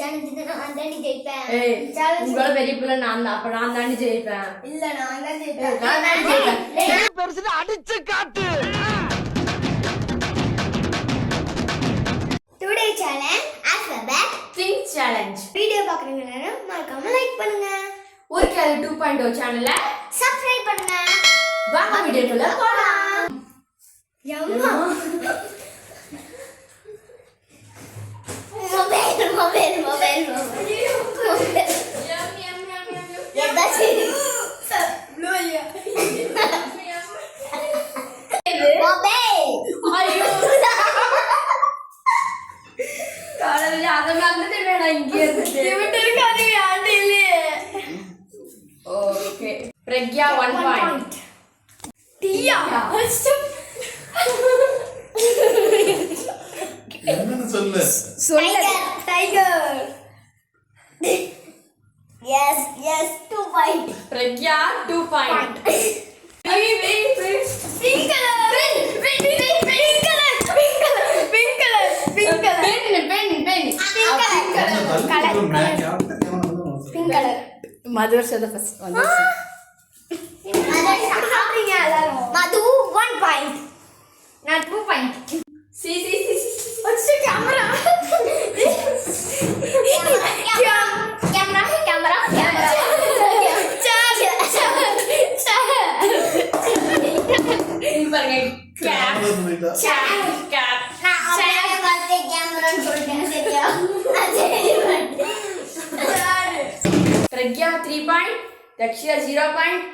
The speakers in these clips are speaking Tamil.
சேலஞ்ச் நான் தாண்டி ஜெயிப்பேன். உங்களோட பெரிய பிள்ளை நான் தான். அப்ப நான் தாண்டி ஜெயிப்பேன். இல்ல நான் தான் ஜெயிப்பேன். நான் தாண்டி ஜெயிப்பேன். பெருசு அடிச்சு காட்டு. Today challenge alphabet think challenge. Video பார்க்குறவங்க எல்லாரும் மறக்காம லைக் பண்ணுங்க. ஒரு கேள் 2.0 சேனலை சப்ஸ்கிரைப் பண்ணுங்க. வாங்க வீடியோக்குள்ள போலாம். யம்மா மொபைல் எதாச்சு ப்ளூயா மொபைல் ஐயோ காலையில அத மறந்துட்டே வேணாம் இங்க இருந்து இவட்ட இருக்காது ஆண்டி இல்லையே. Okay Pragya 1 point. டியா என்னன்னு சொல்லு. Tiger yes 2 point. Pragya 2 point. pink color Madhu வருஷம் ஃபர்ஸ்ட் வந்து மது 1 point. நான் 2 point. See What's the camera? Camera. பாருங்க கேப் கேப் நான் பார்த்து கேமரான்னு சொல்லிட்டேன். சரியா? பிரக்யா 3 பாயிண்ட், தக்ஷியா 0 பாயிண்ட்,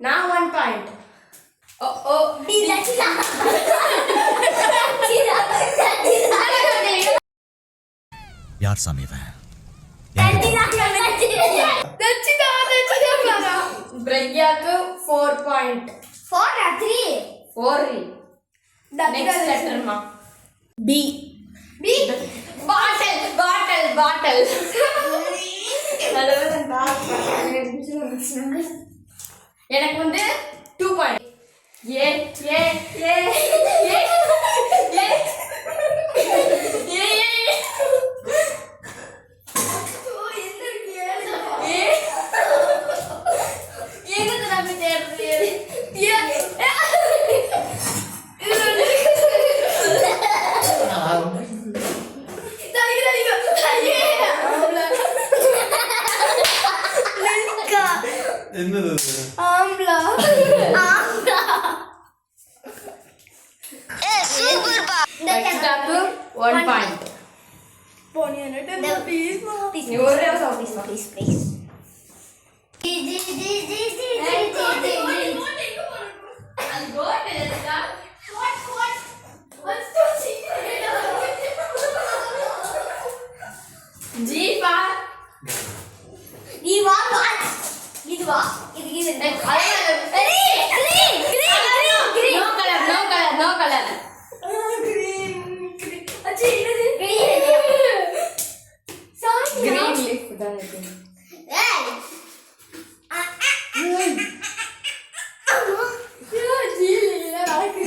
நான் 1 பாயிண்ட். ஓ யார் சாமி இவன்? பிரக்யாக்கு 4 பாயிண்ட். 4 or 3? 4. நெக்ஸ்ட் லெட்டர்மா B. பாட்டில் எனக்கு வந்து 2 பாயிண்ட். ஏ என்னது ஆம்லா தக்ஷியாக்கு 1 பாயிண்ட். நீ ஒரே please. ஜீபா நீ வா இது வா இது நோ கலர் அச்சி இது கிரீன் லீஃப் தான் இருக்கு.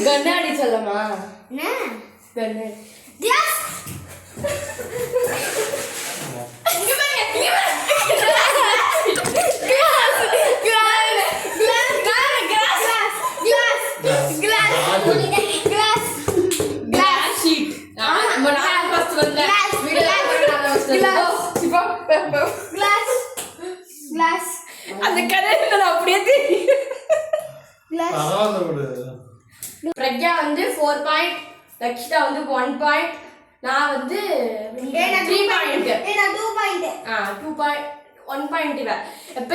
கண்ணாடி சொல்லமா கண்ணாடி அந்த கலர் அப்படியே பிரக்யா வந்து 4 பாயிண்ட், தக்ஷிதா வந்து 1 பாயிண்ட், நான் வந்து 3 பாயிண்ட். 2 பாயிண்ட். 2 point 1 point. இப்போ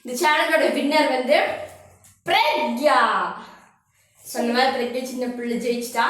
இந்த சேனலோட வின்னர் வந்து பிரக்யா. சொன்ன மாதிரி பிரக்யா சின்ன பிள்ளை ஜெயிச்சிட்டா.